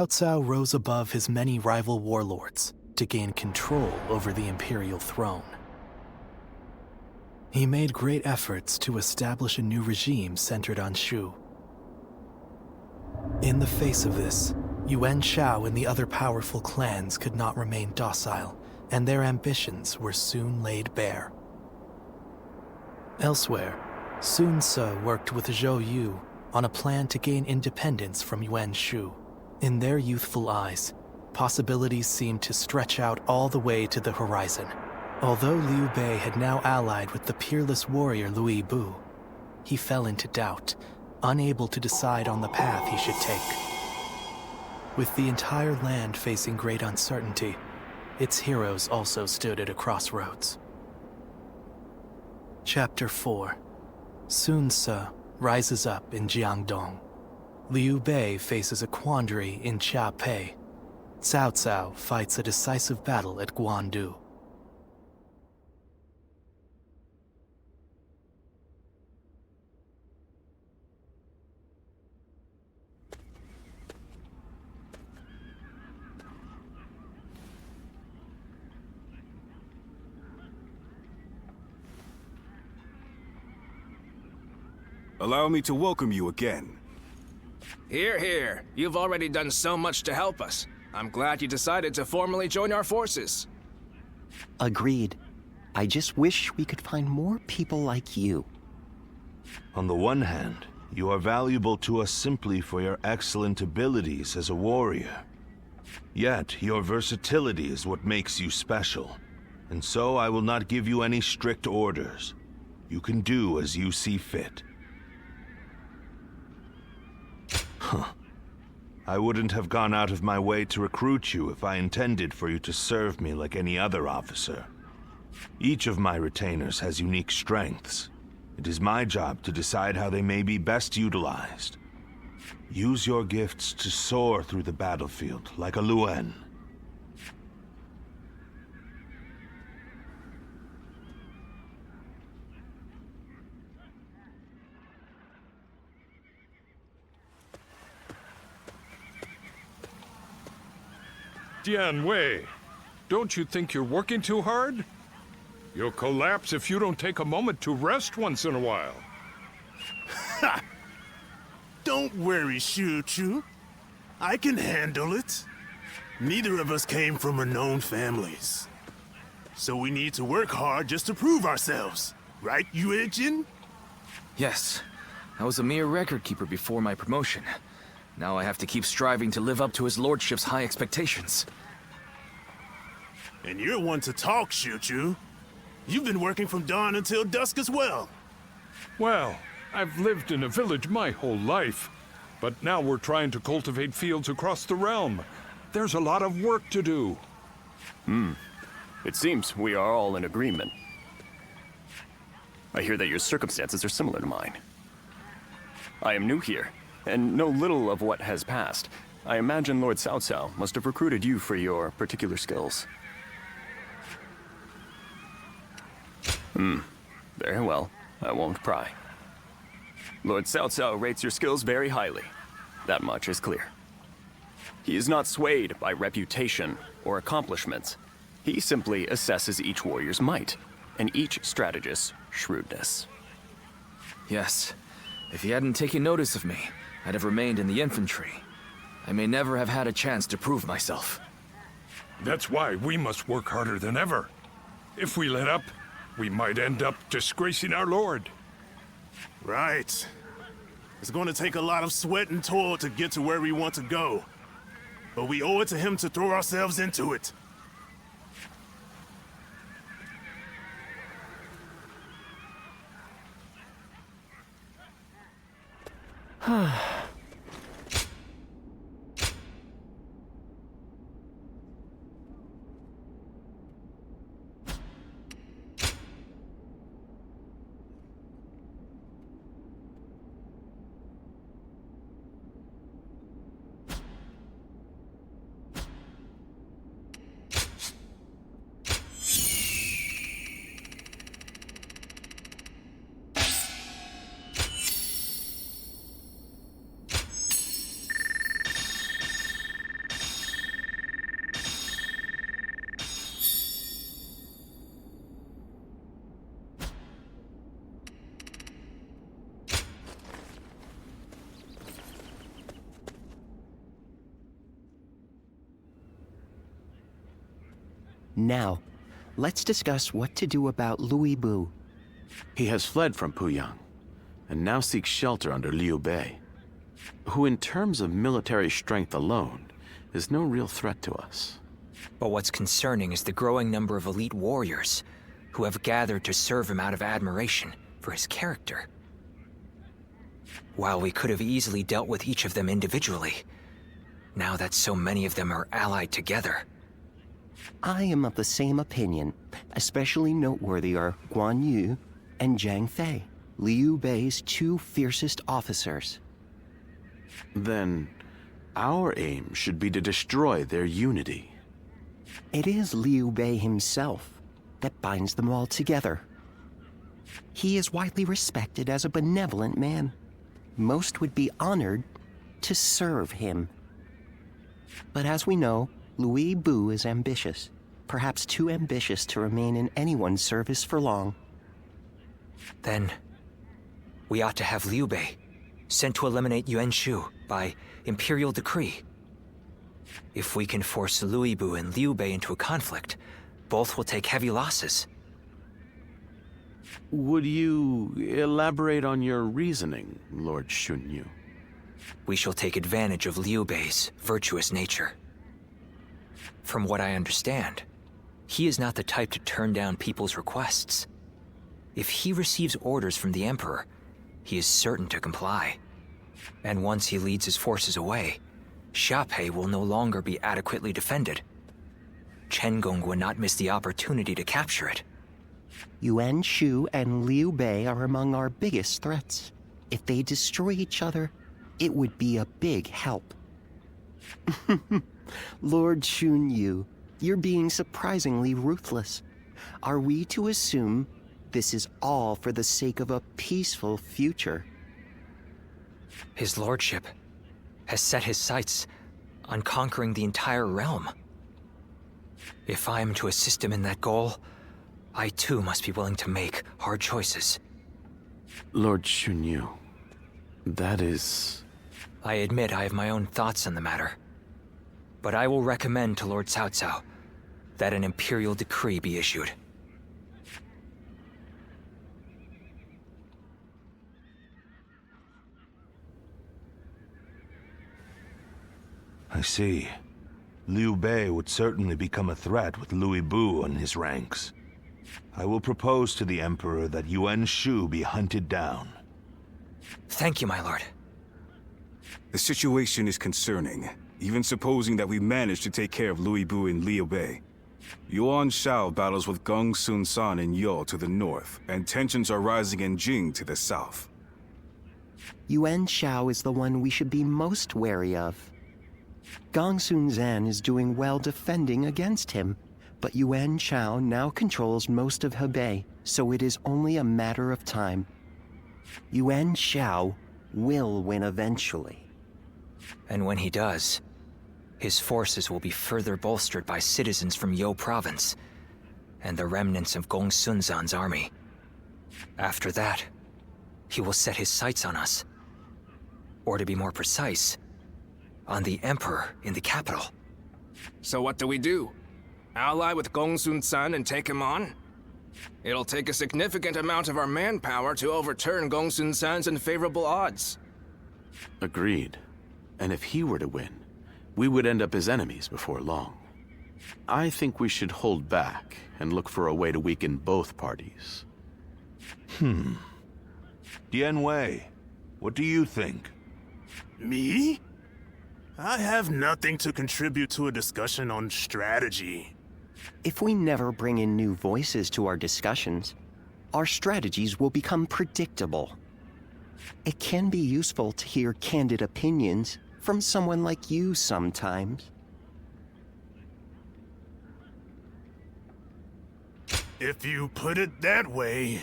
Cao Cao rose above his many rival warlords to gain control over the imperial throne. He made great efforts to establish a new regime centered on Shu. In the face of this, Yuan Shao and the other powerful clans could not remain docile, and their ambitions were soon laid bare. Elsewhere, Sun Ce worked with Zhou Yu on a plan to gain independence from Yuan Shu. In their youthful eyes, possibilities seemed to stretch out all the way to the horizon. Although Liu Bei had now allied with the peerless warrior Lui Bu, he fell into doubt, unable to decide on the path he should take. With the entire land facing great uncertainty, its heroes also stood at a crossroads. Chapter 4. Sun Ce rises up in Jiangdong. Liu Bei faces a quandary in Chiapei. Cao Cao fights a decisive battle at Guandu. Allow me to welcome you again. Hear, hear. You've already done so much to help us. I'm glad you decided to formally join our forces. Agreed. I just wish we could find more people like you. On the one hand, you are valuable to us simply for your excellent abilities as a warrior. Yet, your versatility is what makes you special. And so I will not give you any strict orders. You can do as you see fit. Huh. I wouldn't have gone out of my way to recruit you if I intended for you to serve me like any other officer. Each of my retainers has unique strengths. It is my job to decide how they may be best utilized. Use your gifts to soar through the battlefield like a Luen. Dian Wei, don't you think you're working too hard? You'll collapse if you don't take a moment to rest once in a while. Ha! Don't worry, Shu Chu. I can handle it. Neither of us came from renowned families. So we need to work hard just to prove ourselves. Right, Yue Jin? Yes. I was a mere record keeper before my promotion. Now I have to keep striving to live up to his lordship's high expectations. And you're one to talk, Shu Chu. You've been working from dawn until dusk as well. Well, I've lived in a village my whole life. But now we're trying to cultivate fields across the realm. There's a lot of work to do. It seems we are all in agreement. I hear that your circumstances are similar to mine. I am new here, and know little of what has passed. I imagine Lord Cao Cao must have recruited you for your particular skills. Very well. I won't pry. Lord Cao Cao rates your skills very highly. That much is clear. He is not swayed by reputation or accomplishments. He simply assesses each warrior's might, and each strategist's shrewdness. Yes. If he hadn't taken notice of me, I'd have remained in the infantry. I may never have had a chance to prove myself. That's why we must work harder than ever. If we let up, we might end up disgracing our lord. Right. It's going to take a lot of sweat and toil to get to where we want to go. But we owe it to him to throw ourselves into it. Now, let's discuss what to do about Louis Bu. He has fled from Puyang, and now seeks shelter under Liu Bei, who in terms of military strength alone is no real threat to us. But what's concerning is the growing number of elite warriors who have gathered to serve him out of admiration for his character. While we could have easily dealt with each of them individually, now that so many of them are allied together. I am of the same opinion. Especially noteworthy are Guan Yu and Zhang Fei, Liu Bei's two fiercest officers. Then, our aim should be to destroy their unity. It is Liu Bei himself that binds them all together. He is widely respected as a benevolent man. Most would be honored to serve him. But as we know, Louis Bu is ambitious, perhaps too ambitious to remain in anyone's service for long. Then, we ought to have Liu Bei sent to eliminate Yuan Shu by imperial decree. If we can force Louis Bu and Liu Bei into a conflict, both will take heavy losses. Would you elaborate on your reasoning, Lord Shunyu? We shall take advantage of Liu Bei's virtuous nature. From what I understand, he is not the type to turn down people's requests. If he receives orders from the Emperor, he is certain to comply. And once he leads his forces away, Xiaopei will no longer be adequately defended. Chengong would not miss the opportunity to capture it. Yuan Shu and Liu Bei are among our biggest threats. If they destroy each other, it would be a big help. Lord Shunyu, you're being surprisingly ruthless. Are we to assume this is all for the sake of a peaceful future? His lordship has set his sights on conquering the entire realm. If I am to assist him in that goal, I too must be willing to make hard choices. Lord Shunyu, that is... I admit I have my own thoughts on the matter. But I will recommend to Lord Cao Cao that an imperial decree be issued. I see. Liu Bei would certainly become a threat with Louis Bu in his ranks. I will propose to the Emperor that Yuan Shu be hunted down. Thank you, my lord. The situation is concerning, even supposing that we manage to take care of Louis Bu and Liu Bei. Yuan Shao battles with Gong Sun San in Yo to the north, and tensions are rising in Jing to the south. Yuan Shao is the one we should be most wary of. Gong Sun Zan is doing well defending against him, but Yuan Shao now controls most of Hebei, so it is only a matter of time. Yuan Shao will win eventually. And when he does, his forces will be further bolstered by citizens from Yo province and the remnants of Gong Sun Zan's army. After that, he will set his sights on us. Or to be more precise, on the Emperor in the capital. So what do? Ally with Gong Sun San and take him on? It'll take a significant amount of our manpower to overturn Gong Sun San's unfavorable odds. Agreed. And if he were to win, we would end up as enemies before long. I think we should hold back and look for a way to weaken both parties. Dian Wei, what do you think? Me? I have nothing to contribute to a discussion on strategy. If we never bring in new voices to our discussions, our strategies will become predictable. It can be useful to hear candid opinions from someone like you sometimes. If you put it that way,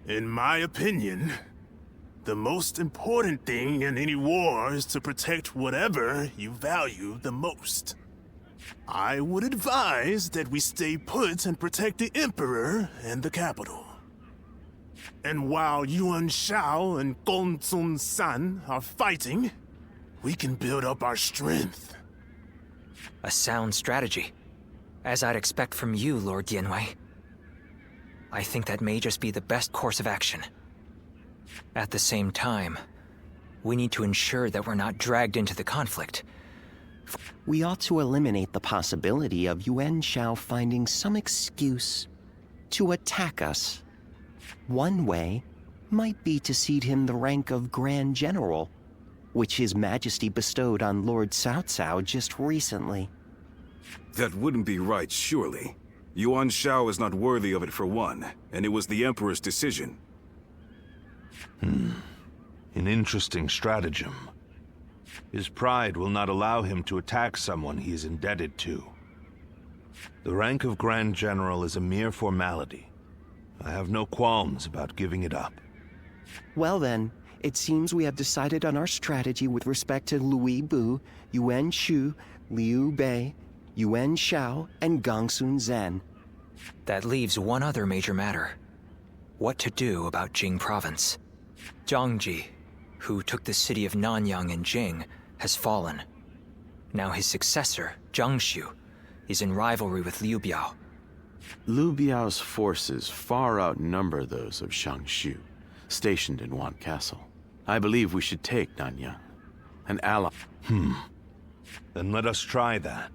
in my opinion, the most important thing in any war is to protect whatever you value the most. I would advise that we stay put and protect the Emperor and the capital. And while Yuan Shao and Gong Sun San are fighting, we can build up our strength. A sound strategy. As I'd expect from you, Lord Dianwei. I think that may just be the best course of action. At the same time, we need to ensure that we're not dragged into the conflict. We ought to eliminate the possibility of Yuan Shao finding some excuse to attack us. One way might be to cede him the rank of Grand General, which His Majesty bestowed on Lord Cao Cao just recently. That wouldn't be right, surely. Yuan Shao is not worthy of it for one, and it was the Emperor's decision. An interesting stratagem. His pride will not allow him to attack someone he is indebted to. The rank of Grand General is a mere formality. I have no qualms about giving it up. Well then, it seems we have decided on our strategy with respect to Louis Bu, Yuan Shu, Liu Bei, Yuan Shao, and Gongsun Zhen. That leaves one other major matter. What to do about Jing Province. Zhangji, who took the city of Nanyang in Jing, has fallen. Now his successor, Zhang Xiu, is in rivalry with Liu Biao. Liu Biao's forces far outnumber those of Shang Xiu, stationed in Wan Castle. I believe we should take Nanyang, an ally. Then let us try that.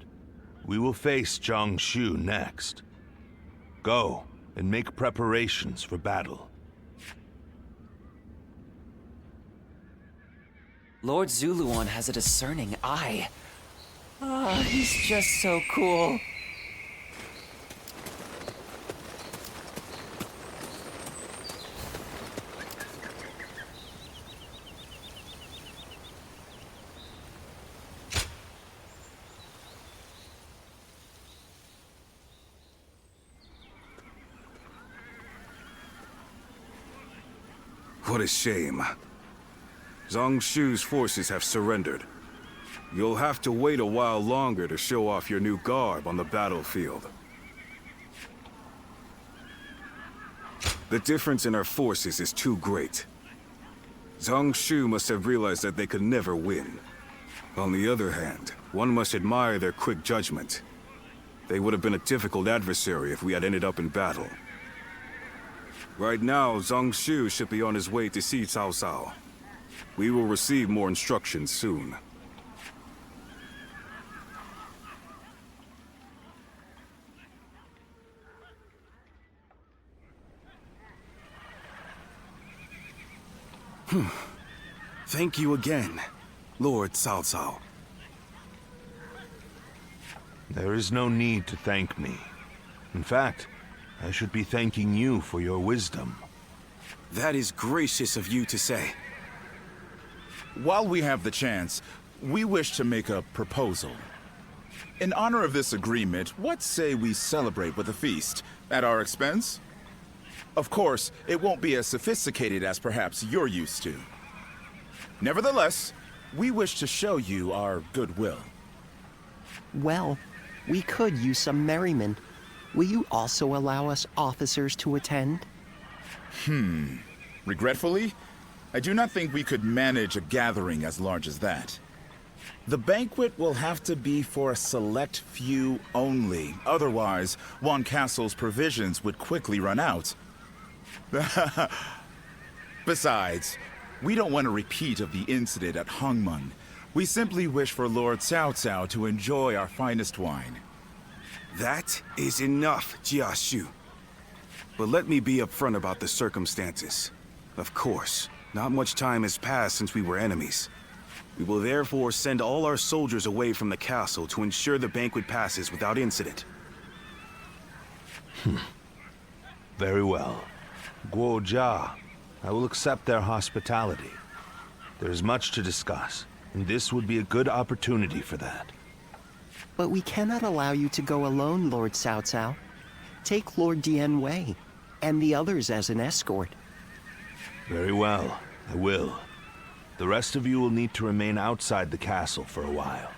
We will face Zhang Xiu next. Go and make preparations for battle. Lord Zuluan has a discerning eye. He's just so cool. What a shame. Zhang Xiu's forces have surrendered. You'll have to wait a while longer to show off your new garb on the battlefield. The difference in our forces is too great. Zhang Xiu must have realized that they could never win. On the other hand, one must admire their quick judgment. They would have been a difficult adversary if we had ended up in battle. Right now, Zhang Xiu should be on his way to see Cao Cao. We will receive more instructions soon. Thank you again, Lord Cao Cao. There is no need to thank me. In fact, I should be thanking you for your wisdom. That is gracious of you to say. While we have the chance, we wish to make a proposal. In honor of this agreement, what say we celebrate with a feast at our expense? Of course, it won't be as sophisticated as perhaps you're used to. Nevertheless, we wish to show you our goodwill. Well, we could use some merriment. Will you also allow us officers to attend? Regretfully, I do not think we could manage a gathering as large as that. The banquet will have to be for a select few only. Otherwise, Wan Castle's provisions would quickly run out. Besides, we don't want a repeat of the incident at Hongmeng. We simply wish for Lord Cao Cao to enjoy our finest wine. That is enough, Jia Xu. But let me be upfront about the circumstances. Of course, not much time has passed since we were enemies. We will therefore send all our soldiers away from the castle to ensure the banquet passes without incident. Very well. Guo Jia, I will accept their hospitality. There is much to discuss, and this would be a good opportunity for that. But we cannot allow you to go alone, Lord Cao Cao. Take Lord Dianwei and the others as an escort. Very well, I will. The rest of you will need to remain outside the castle for a while.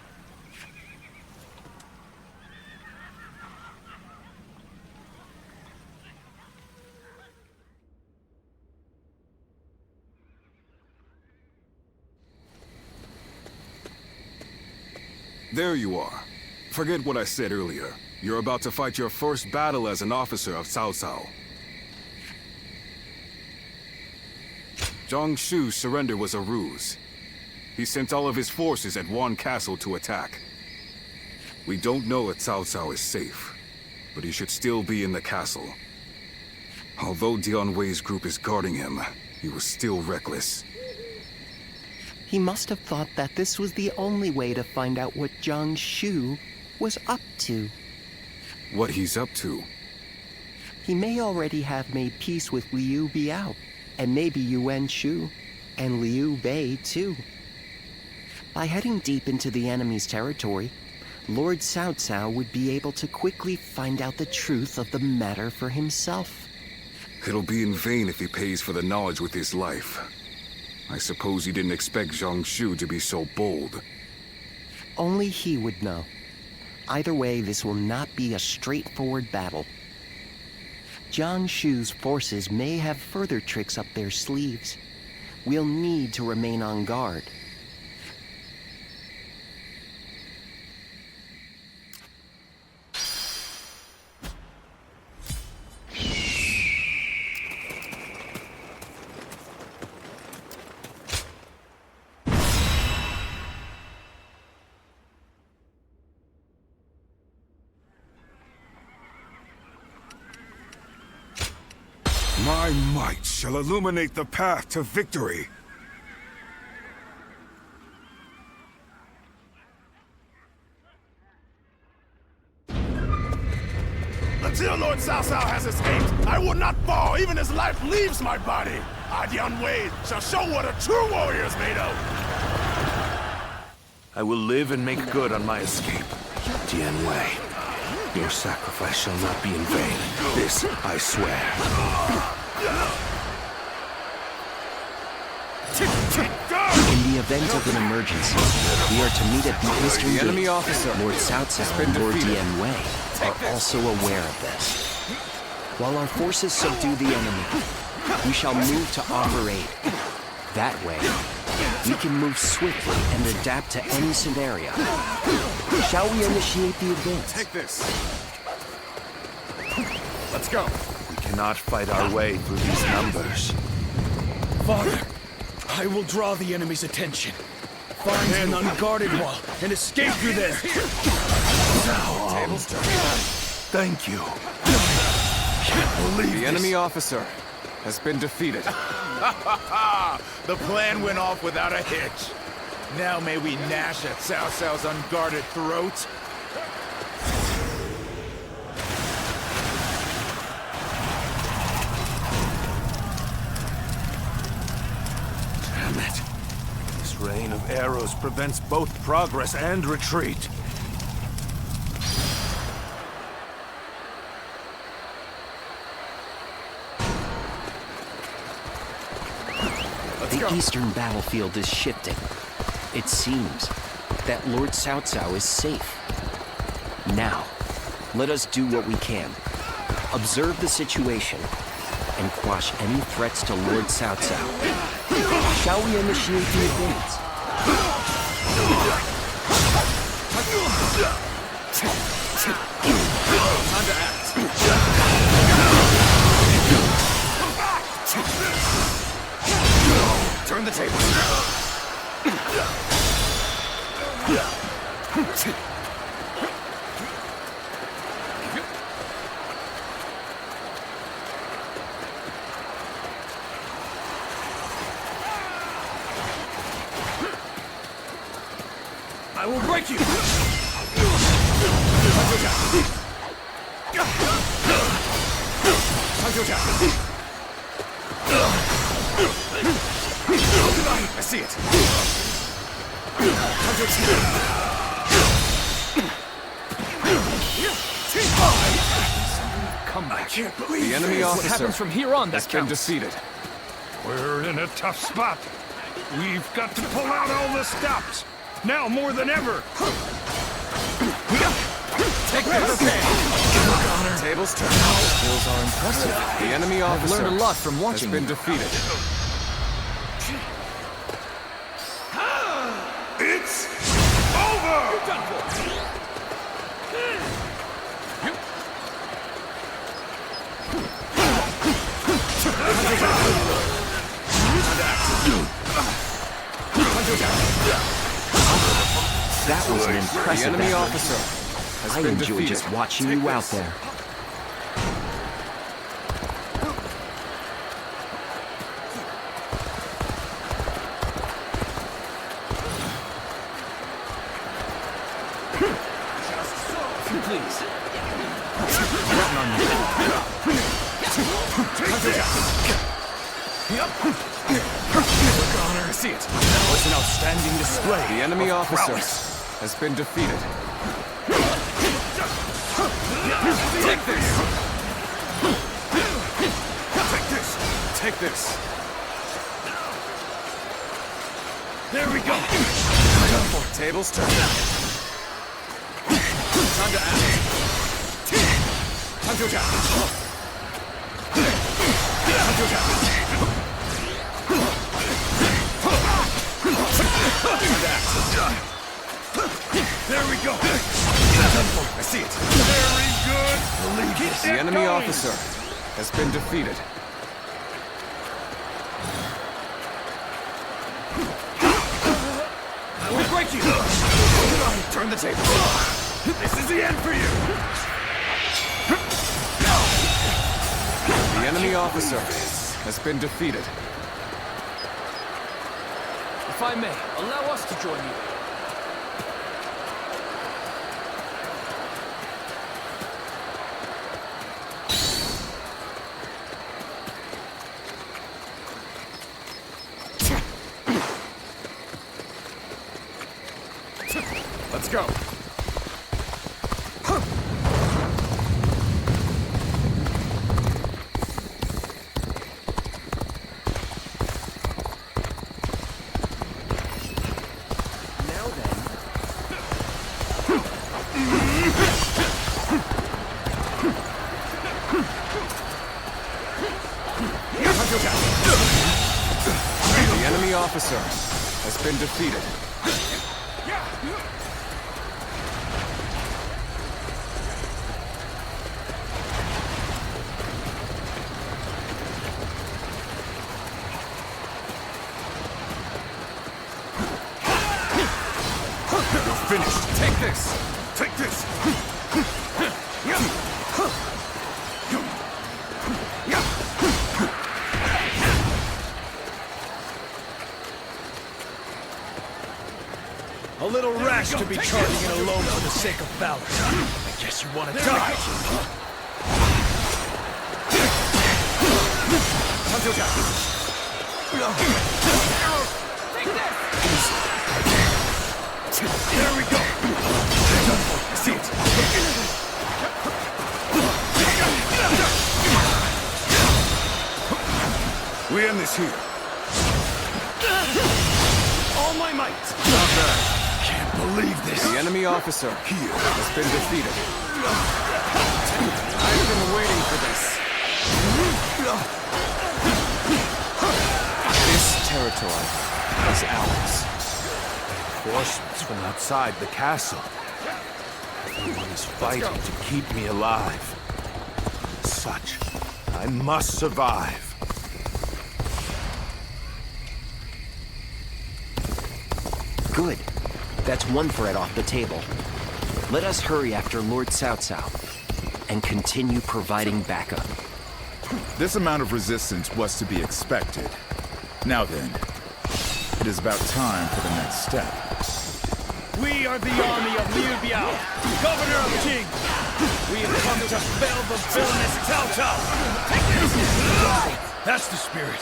There you are. Forget what I said earlier. You're about to fight your first battle as an officer of Cao Cao. Zhang Shu's surrender was a ruse. He sent all of his forces at one castle to attack. We don't know if Cao Cao is safe, but he should still be in the castle. Although Dian Wei's group is guarding him, he was still reckless. He must have thought that this was the only way to find out what Zhang Shu was up to. What he's up to? He may already have made peace with Liu Biao, and maybe Yuan Shu, and Liu Bei too. By heading deep into the enemy's territory, Lord Cao Cao would be able to quickly find out the truth of the matter for himself. It'll be in vain if he pays for the knowledge with his life. I suppose he didn't expect Zhang Shu to be so bold. Only he would know. Either way, this will not be a straightforward battle. Zhang Shu's forces may have further tricks up their sleeves. We'll need to remain on guard. My might shall illuminate the path to victory. Until Lord Cao Cao has escaped, I will not fall even as life leaves my body. Dian Wei shall show what a true warrior is made of. I will live and make good on my escape. Dian Wei, your sacrifice shall not be in vain. This I swear. In the event of an emergency, we are to meet at the eastern gate. Enemy officer. Lord Cao Cao and Lord Dian Wei are also aware of this. While our forces subdue the enemy, we shall move to offer aid. That way, we can move swiftly and adapt to any scenario. Shall we initiate the advance? Take this. Let's go. We cannot fight our way through these numbers. Father, I will draw the enemy's attention. Find an unguarded wall and escape through there. Thank you. The enemy officer has been defeated. The plan went off without a hitch. Now may we gnash at Cao Cao's unguarded throat? Damn it. This rain of arrows prevents both progress and retreat. The eastern battlefield is shifting. It seems that Lord Cao Cao is safe. Now, let us do what we can. Observe the situation and quash any threats to Lord Cao Cao. Shall we initiate the advance? Time to act. Turn the tables. I will break you! I see it. Come back. I can't believe The enemy officer what happens from here on has that been counts. defeated. We're in a tough spot. We've got to pull out all the stops. Now more than ever. Take this. Tables turn. Skills are impressive. The enemy officer I've learned a lot from has watching been you. defeated. It's over! That was an impressive The enemy effort. officer has I been enjoy defeated. just watching Take you out this. there. Please. Honor, see it. That was an outstanding display. The enemy of officer prowess. has been defeated. Take this! Take this! Take this! There we go. Tables turn. Time to act. Time to attack. Time to attack. There we go. I see it. Very good. Believe this. The enemy officer has been defeated. I will break you. Turn the table. This is the end for you. The enemy officer has been defeated. If I may, allow us to join you. Let's go. The enemy officer has been defeated. You're finished. Take this. Take this. A little rash to be charging in alone for the sake of valor. I guess you want to die. Time to attack. There we go. See it. We end this here. All my might. Not bad. Can't believe this. The enemy officer here has been defeated. I've been waiting for this. This territory is ours. Reinforcements from outside the castle. Everyone is fighting to keep me alive. As such, I must survive. Good. That's one threat off the table. Let us hurry after Lord Cao Cao and continue providing backup. This amount of resistance was to be expected. Now then, it is about time for the next step. We are the army of Liu Biao, governor of Qing. We have come to fell the villainous Cao Cao. That's the spirit.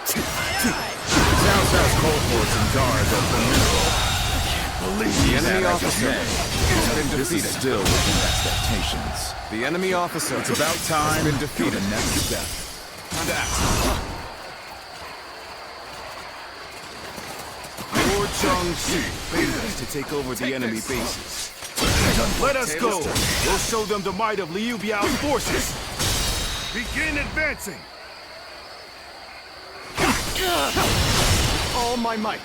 Cao Cao's cohorts and guards are formidable. The enemy officer has been This is defeated. still within expectations. The enemy officer It's about time has been for defeated. the next step. Time to act. Lord Changxi bade us to take over the enemy bases. Let us go! We'll show them the might of Liu Biao's forces! Begin advancing! All my might.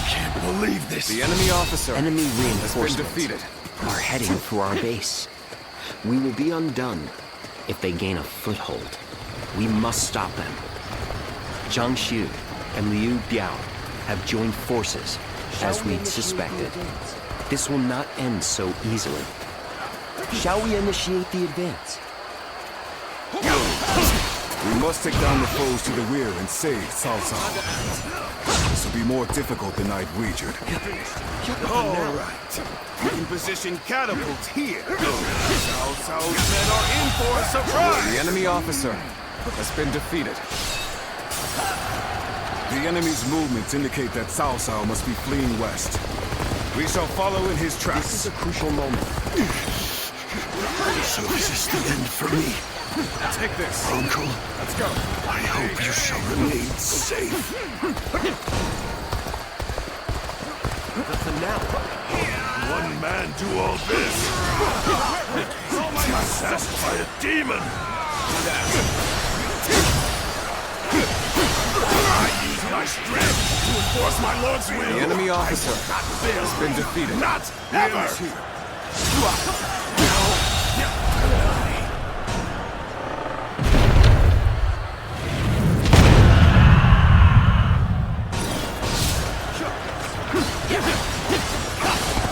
Can't believe this. The enemy officer Enemy has been reinforcements defeated. are heading for our base. We will be undone if they gain a foothold. We must stop them. Zhang Xu and Liu Biao have joined forces, as we'd suspected. This will not end so easily. Shall we initiate the advance? We must take down the foes to the rear and save Cao Cao. This will be more difficult than I'd wagered. All right. In position catapult here. Cao Cao's men are in for a surprise. The enemy officer has been defeated. The enemy's movements indicate that Cao Cao must be fleeing west. We shall follow in his tracks. This is a crucial moment. So this is the end for me. Take this. Uncle, Let's go. I hope you shall remain safe. The finale. One man do all this. Possessed by a demon. I use my strength to enforce my lord's will. The enemy officer has been defeated. Not ever.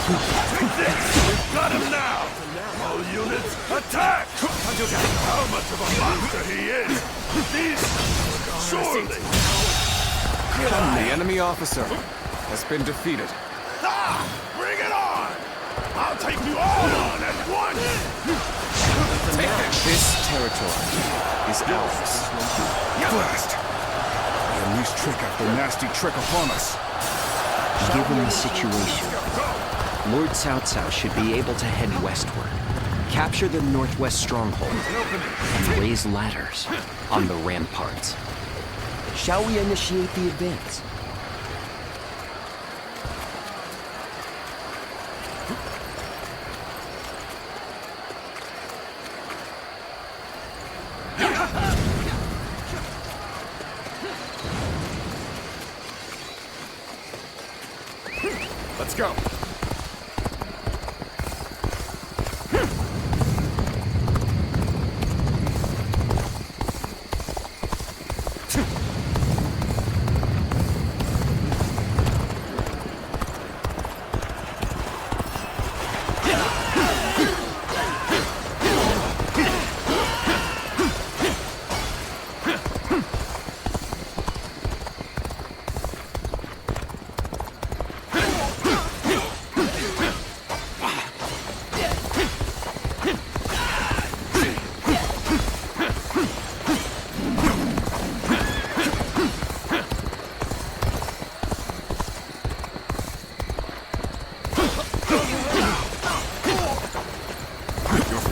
We've got him now! All units, attack! How much of a monster he is! These... surely! The enemy officer has been defeated. Ah! Bring it on! I'll take you all on at once! This territory is ours. Blast! They unleash trick after nasty trick upon us. Given the situation, Lord Cao Cao should be able to head westward, capture the northwest stronghold, and raise ladders on the ramparts. Shall we initiate the advance? Let's go.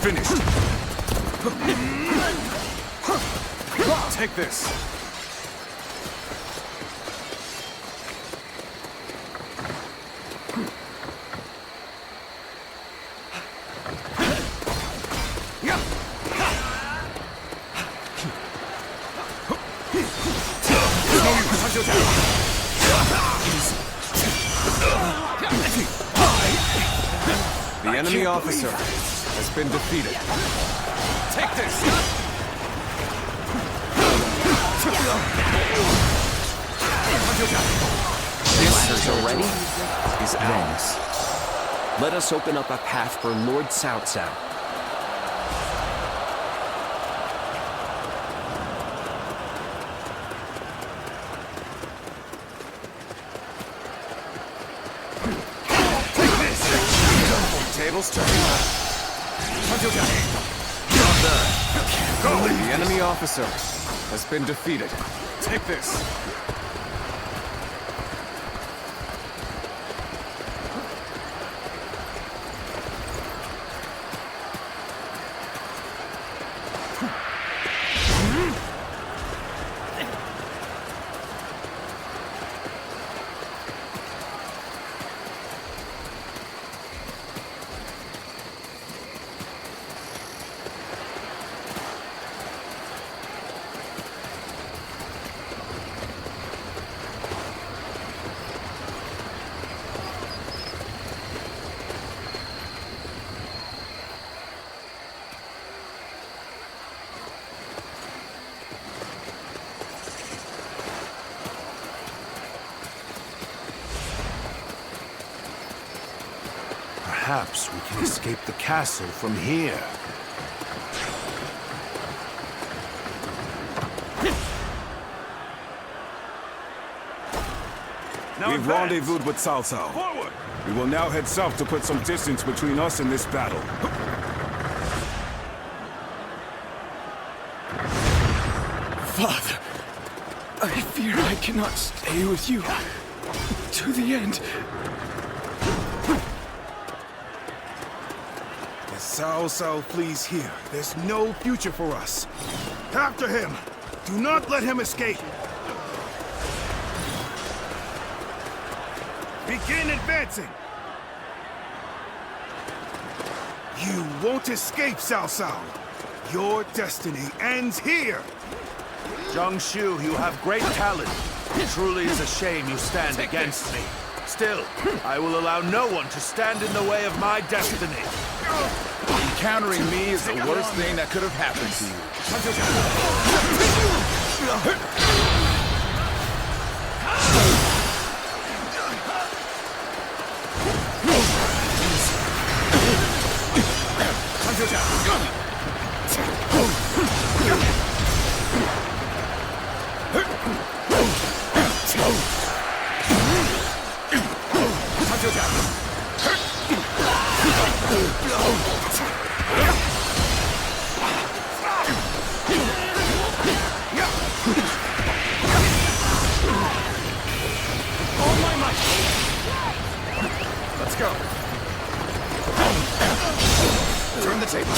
Finished. Take this. The enemy officer has been defeated. Take this! Ladders are ready? Is ours. Let us open up a path for Lord Cao Cao. Tables turning. The enemy officer has been defeated. Take this. Perhaps we can escape the castle from here. We've rendezvoused with Cao Cao. Forward! We will now head south to put some distance between us and this battle. Father, I fear I cannot stay with you to the end. If Cao Cao flees here, there's no future for us. After him! Do not let him escape! Begin advancing! You won't escape, Cao Cao! Your destiny ends here! Zhongshu, you have great talent. It truly is a shame you stand against me. Still, I will allow no one to stand in the way of my destiny. Encountering me is the worst thing that could have happened to you. Let's go. Turn the table.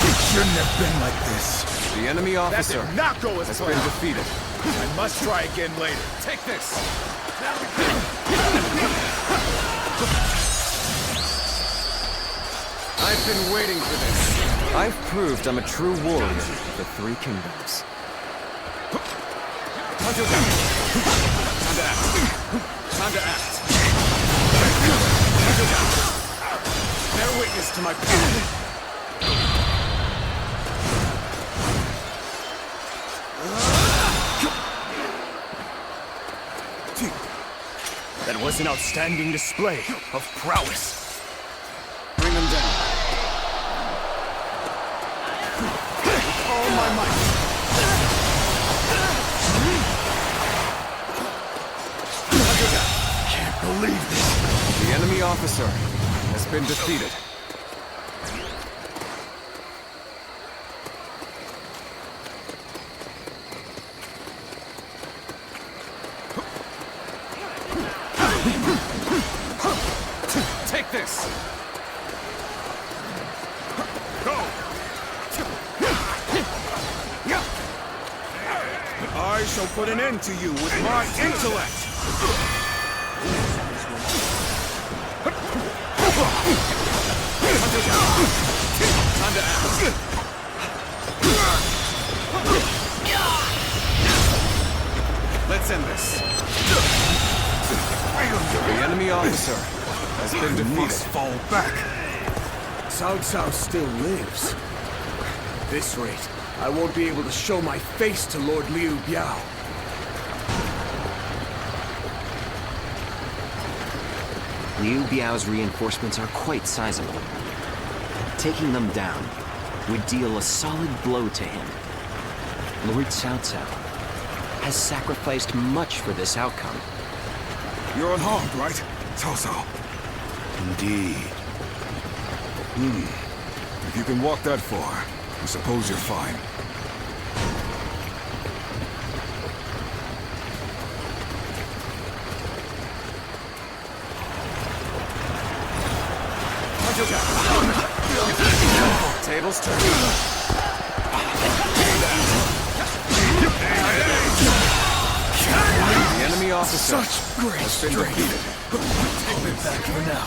It shouldn't have been like this. The enemy officer That did not go as has planned. been defeated. I must try again later. Take this. I've been waiting for this. I've proved I'm a true warrior of the Three Kingdoms. Time to act. Time to act. Bear witness to my power. That was an outstanding display of prowess. Bring them down. With all my might. Can't believe this. The enemy officer has been defeated. Take this! Go! I shall put an end to you with my intellect! Time to act. Let's end this. The enemy officer has been defeated. Must fall back. Cao Cao still lives. At this rate, I won't be able to show my face to Lord Liu Biao. Liu Biao's reinforcements are quite sizable. Taking them down would deal a solid blow to him. Lord Cao Cao has sacrificed much for this outcome. You're unharmed, right, Cao Cao? Indeed. If you can walk that far, I suppose you're fine. Tables turn. The enemy officer Such great has been strength. defeated. Take it back for now.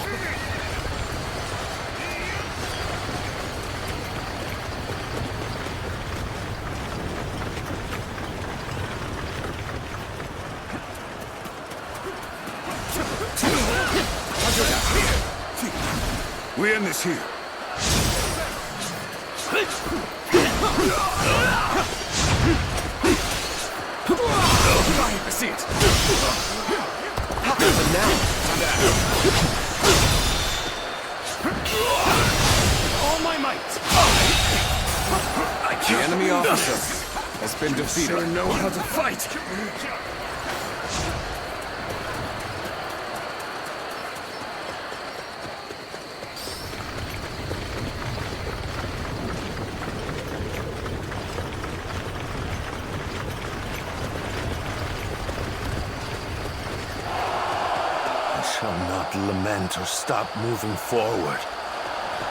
We end this here. see it. There's him now. All my might. The enemy officer has been defeated. Sure know how to fight. I shall not lament or stop moving forward,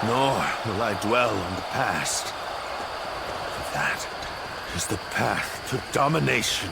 nor will I dwell on the past. For that is the path to domination.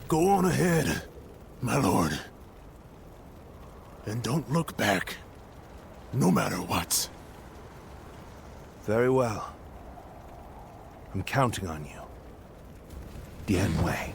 Go on ahead, my lord. And don't look back, no matter what. Very well. I'm counting on you. Dian Wei.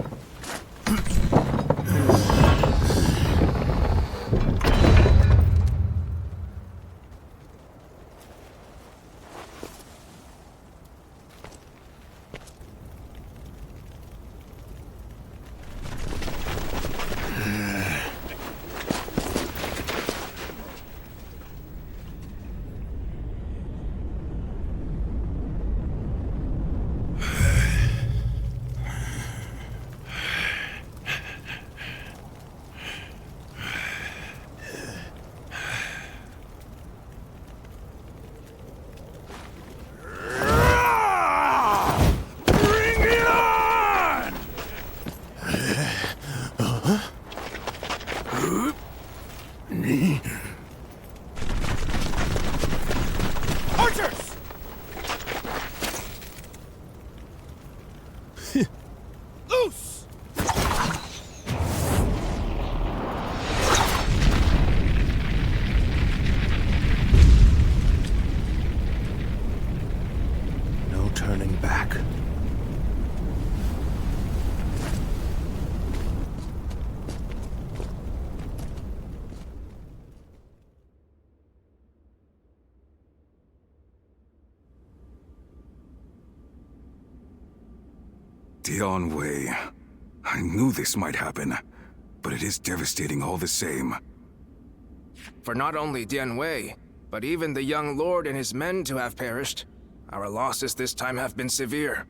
Dian Wei. I knew this might happen, but it is devastating all the same. For not only Dian Wei, but even the young lord and his men to have perished, our losses this time have been severe.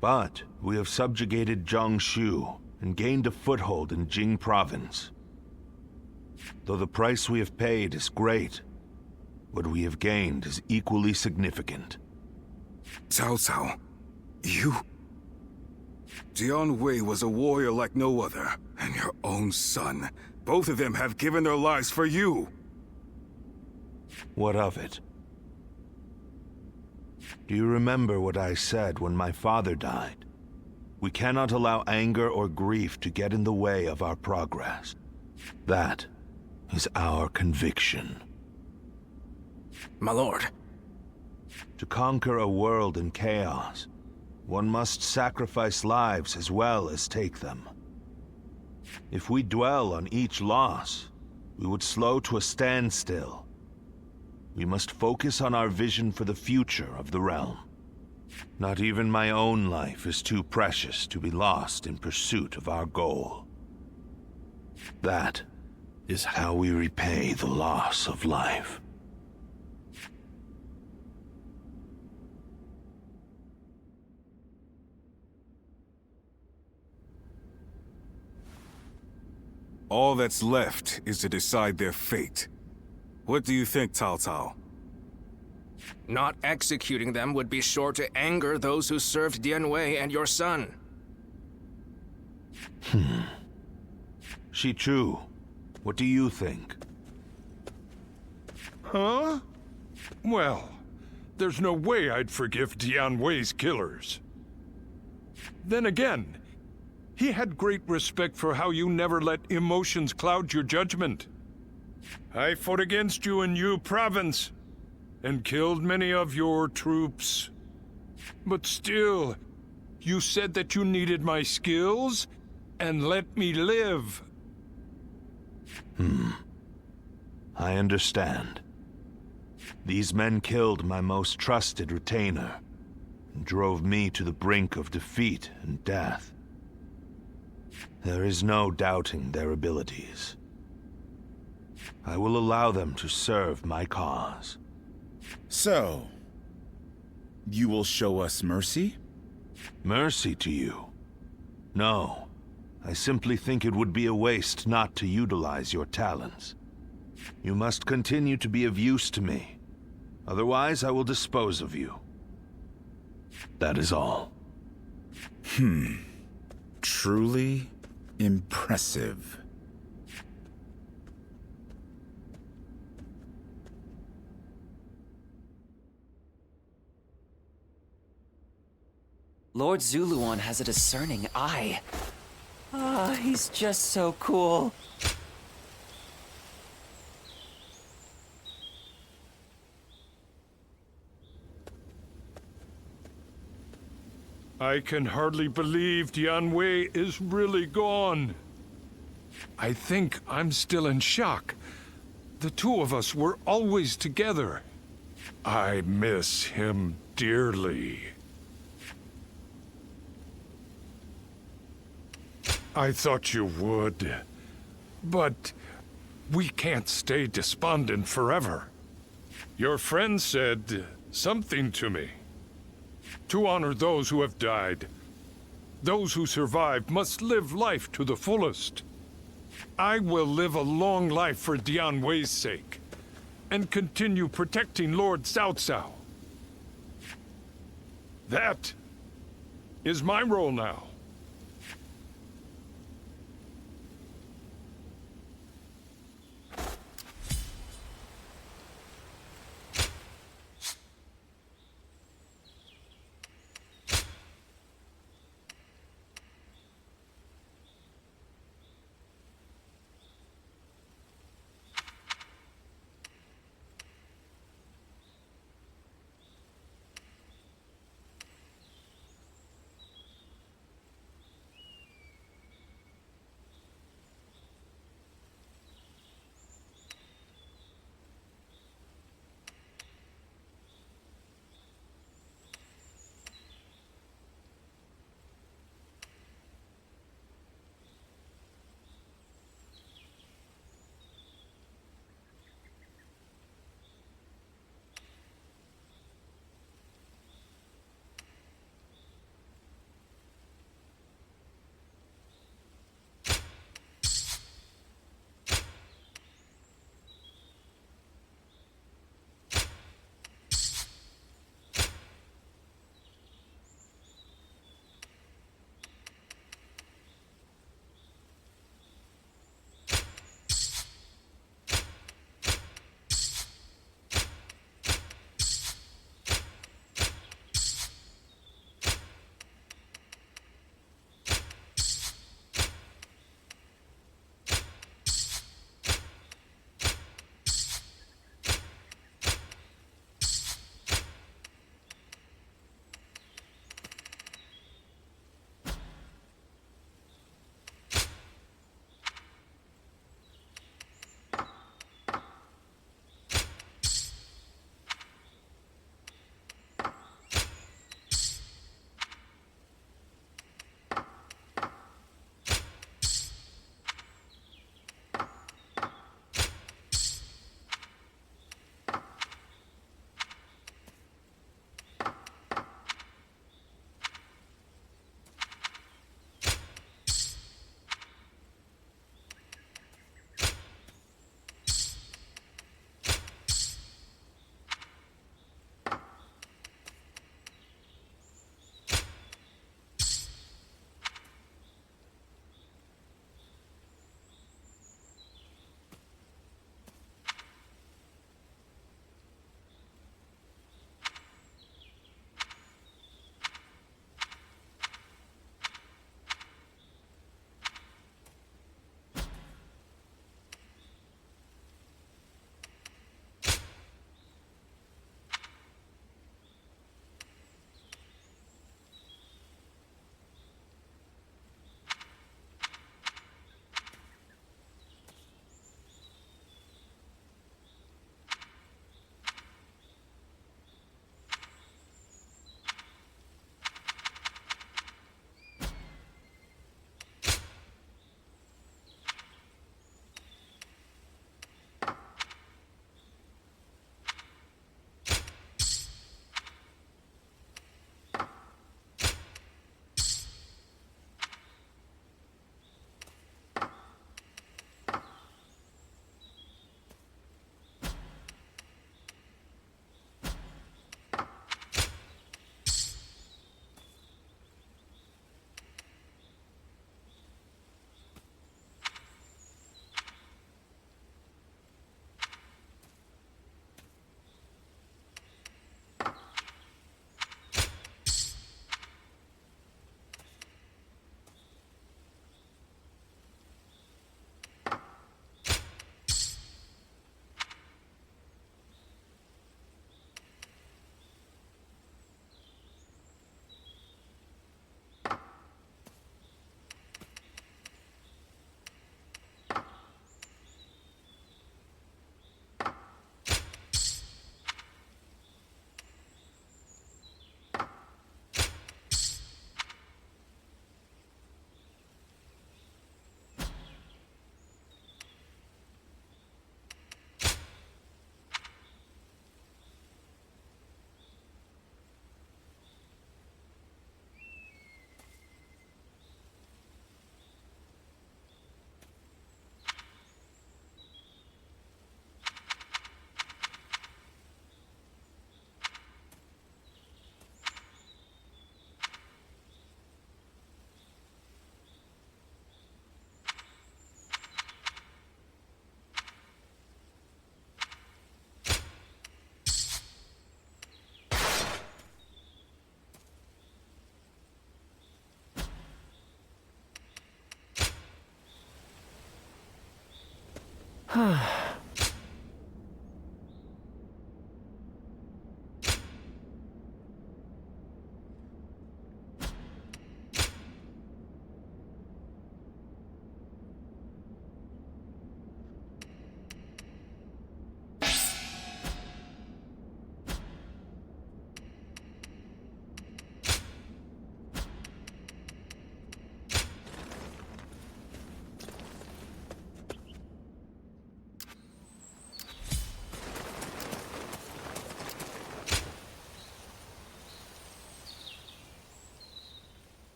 But we have subjugated Jiangsu and gained a foothold in Jing province. Though the price we have paid is great, what we have gained is equally significant. Cao Cao, you... Dian Wei was a warrior like no other, and your own son. Both of them have given their lives for you. What of it? Do you remember what I said when my father died? We cannot allow anger or grief to get in the way of our progress. That is our conviction. My lord. To conquer a world in chaos, one must sacrifice lives as well as take them. If we dwell on each loss, we would slow to a standstill. We must focus on our vision for the future of the realm. Not even my own life is too precious to be lost in pursuit of our goal. That is how we repay the loss of life. All that's left is to decide their fate. What do you think, Cao Cao? Not executing them would be sure to anger those who served Dian Wei and your son. Shichu, what do you think? Huh? Well, there's no way I'd forgive Dian Wei's killers. Then again, he had great respect for how you never let emotions cloud your judgment. I fought against you in Yu Province, and killed many of your troops. But still, you said that you needed my skills, and let me live. I understand. These men killed my most trusted retainer, and drove me to the brink of defeat and death. There is no doubting their abilities. I will allow them to serve my cause. So, you will show us mercy? Mercy to you? No. I simply think it would be a waste not to utilize your talents. You must continue to be of use to me. Otherwise, I will dispose of you. That is all. Truly impressive. Lord Zuluan has a discerning eye. Ah, he's just so cool. I can hardly believe Dian Wei is really gone. I think I'm still in shock. The two of us were always together. I miss him dearly. I thought you would. But we can't stay despondent forever. Your friend said something to me. To honor those who have died, those who survived must live life to the fullest. I will live a long life for Dian Wei's sake, and continue protecting Lord Cao Cao. That is my role now.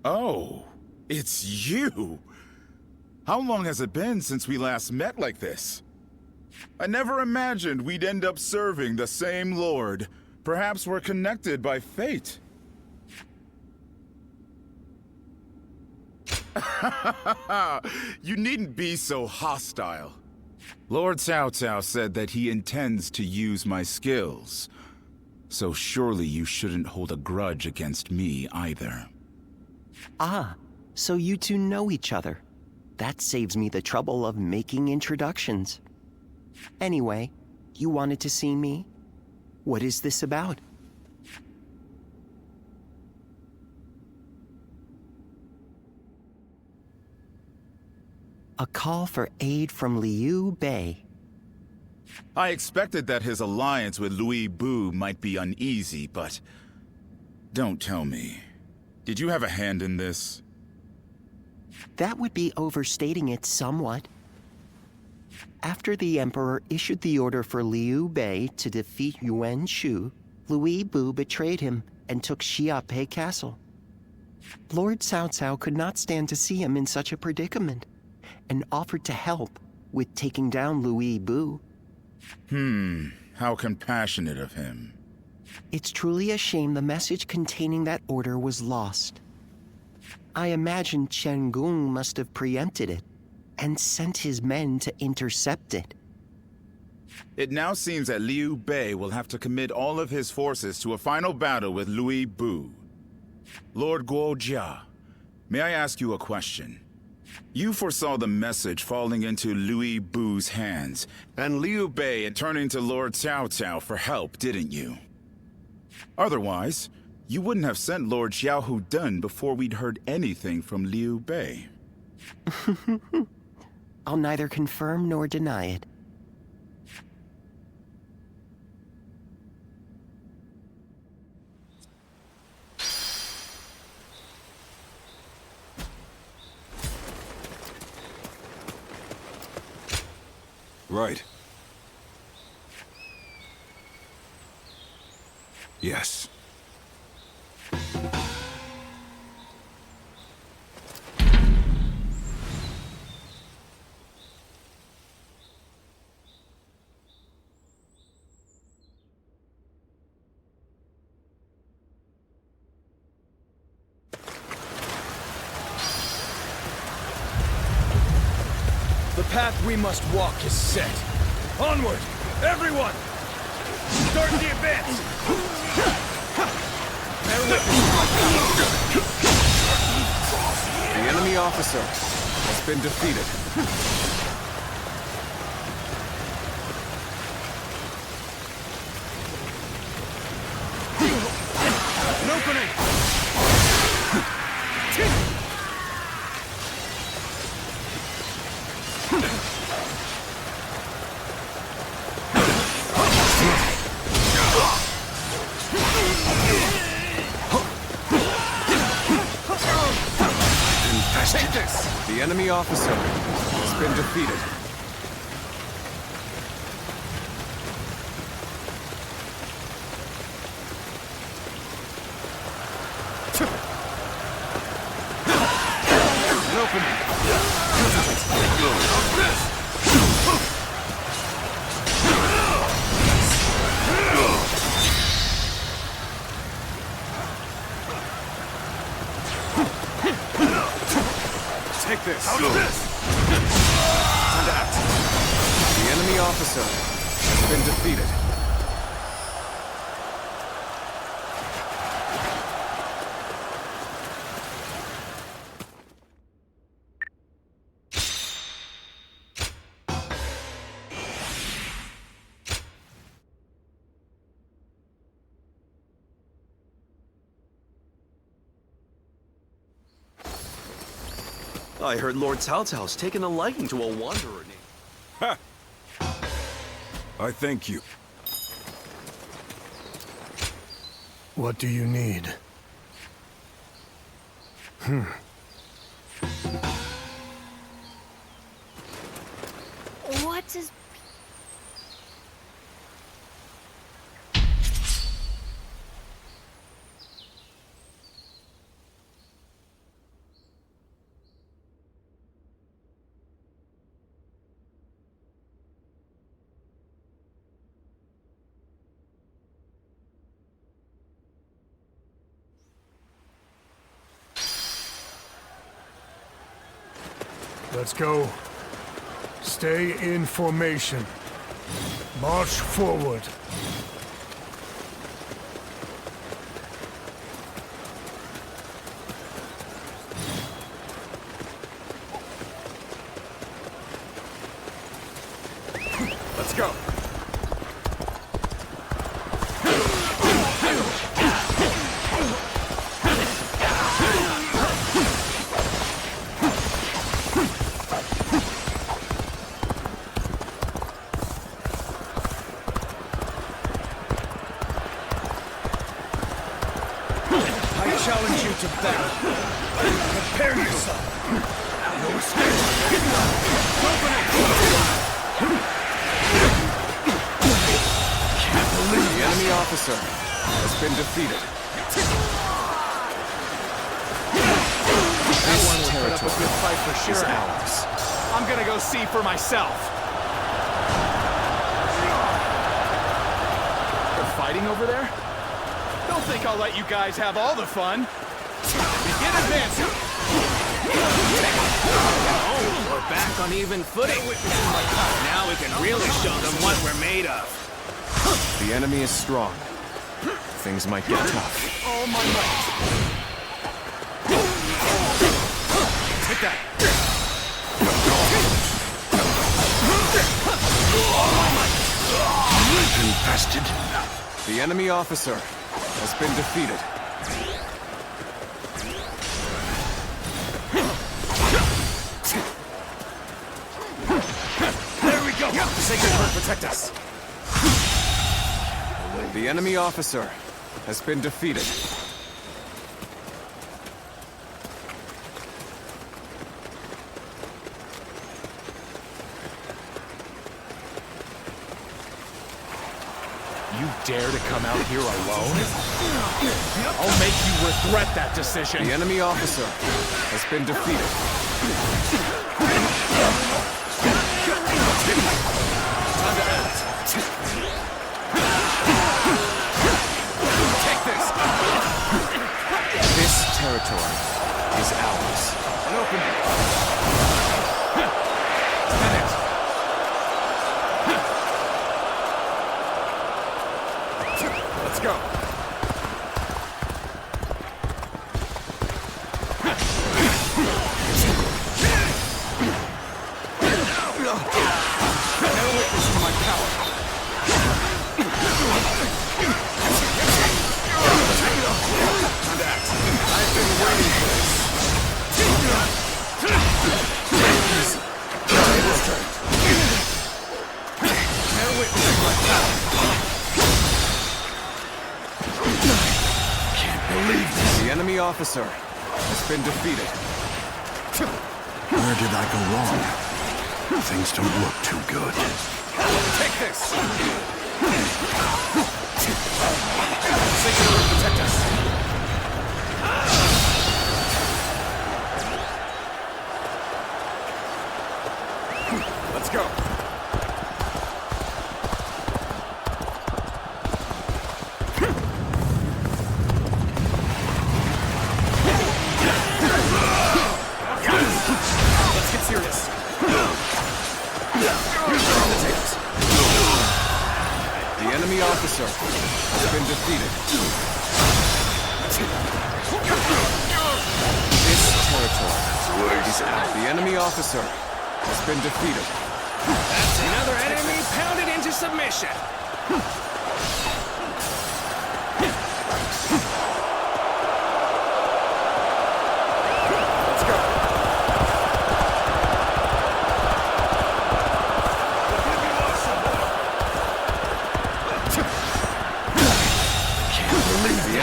Oh, it's you! How long has it been since we last met like this? I never imagined we'd end up serving the same lord. Perhaps we're connected by fate. You needn't be so hostile. Lord Cao Cao said that he intends to use my skills. So surely you shouldn't hold a grudge against me either. Ah, so you two know each other. That saves me the trouble of making introductions. Anyway, you wanted to see me? What is this about? A call for aid from Liu Bei. I expected that his alliance with Liu Bu might be uneasy, but... Don't tell me. Did you have a hand in this? That would be overstating it somewhat. After the Emperor issued the order for Liu Bei to defeat Yuan Shu, Liu Bu betrayed him and took Xiaopei Castle. Lord Cao Cao could not stand to see him in such a predicament, and offered to help with taking down Liu Bu. How compassionate of him. It's truly a shame the message containing that order was lost. I imagine Chen Gong must have preempted it and sent his men to intercept it. It now seems that Liu Bei will have to commit all of his forces to a final battle with Liu Bu. Lord Guojia, may I ask you a question? You foresaw the message falling into Liu Bu's hands, and Liu Bei turning to Lord Cao Cao for help, didn't you? Otherwise, you wouldn't have sent Lord Xiahou Dun before we'd heard anything from Liu Bei. I'll neither confirm nor deny it. Right. Yes. The path we must walk is set. Onward, everyone! Start the advance! The enemy officer has been defeated. An opening! Take this! The enemy officer has been defeated. An opening. Take this. Out of this! And act. The enemy officer has been defeated. I heard Lord Cao Cao's taken a liking to a wanderer named... Ha! I thank you. What do you need? What is... Let's go. Stay in formation. March forward. Let's go. Challenge you to battle. Prepare yourself. No escape. Can't believe the enemy officer has been defeated. This territory put up a good fight for sure. is ours. I'm gonna go see for myself. They're fighting over there? Don't think I'll let you guys have all the fun. Begin advancing. Oh, we're back on even footing. Now we can really show them what we're made of. The enemy is strong. Things might get tough. All my might. Take that. All my might. Infested. The enemy officer has been defeated. There we go! Sacred Heart, protect us! The enemy officer has been defeated. You dare to come out here alone? I'll make you regret that decision. The enemy officer has been defeated. Time to act. Take this! This territory is ours. An opening. Spin it. Let's go. No witness to my power. Time to act. I've been waiting for this. Easy. Tables turned. No witness to my power. Believe this. The enemy officer has been defeated. Where did I go wrong? Things don't look too good. Take this! Sacred Heart, protect us! Let's go! Let's get serious. The enemy officer has been defeated. This territory is out. The enemy officer has been defeated. That's another enemy pounded into submission. Let's go.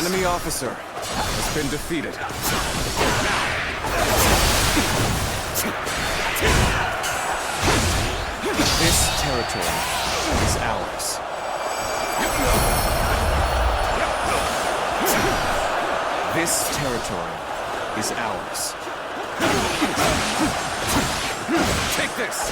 enemy officer has been defeated. This territory is ours. This territory is ours. Take this!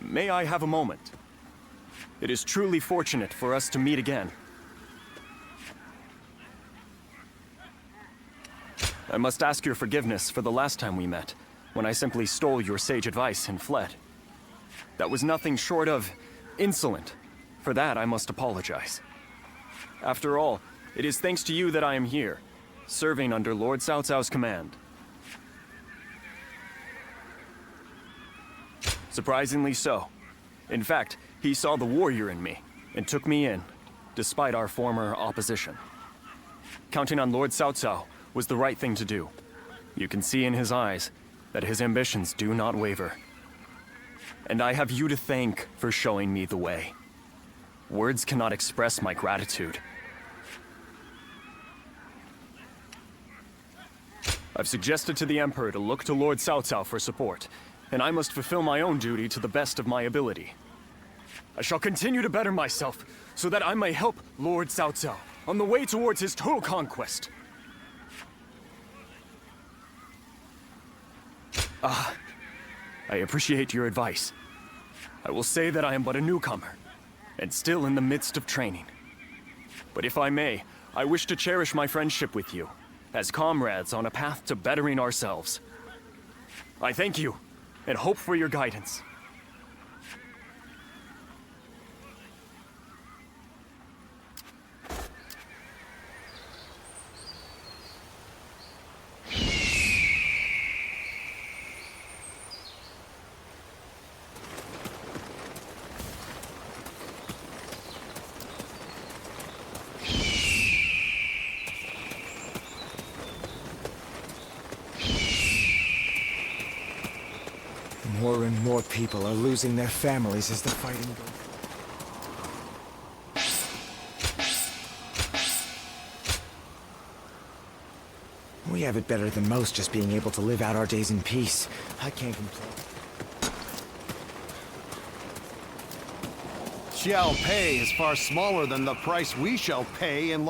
May I have a moment? It is truly fortunate for us to meet again. I must ask your forgiveness for the last time we met, when I simply stole your sage advice and fled. That was nothing short of insolent. For that, I must apologize. After all, it is thanks to you that I am here, serving under Lord Cao Cao's command. Surprisingly so. In fact, he saw the warrior in me and took me in, despite our former opposition. Counting on Lord Cao Cao was the right thing to do. You can see in his eyes that his ambitions do not waver. And I have you to thank for showing me the way. Words cannot express my gratitude. I've suggested to the Emperor to look to Lord Cao Cao for support, and I must fulfill my own duty to the best of my ability. I shall continue to better myself, so that I may help Lord Cao Cao on the way towards his total conquest. I appreciate your advice. I will say that I am but a newcomer, and still in the midst of training. But if I may, I wish to cherish my friendship with you, as comrades on a path to bettering ourselves. I thank you, and hope for your guidance. More and more people are losing their families as the fighting goes. We have it better than most, just being able to live out our days in peace. I can't complain. Xiao Pei is far smaller than the price we shall pay in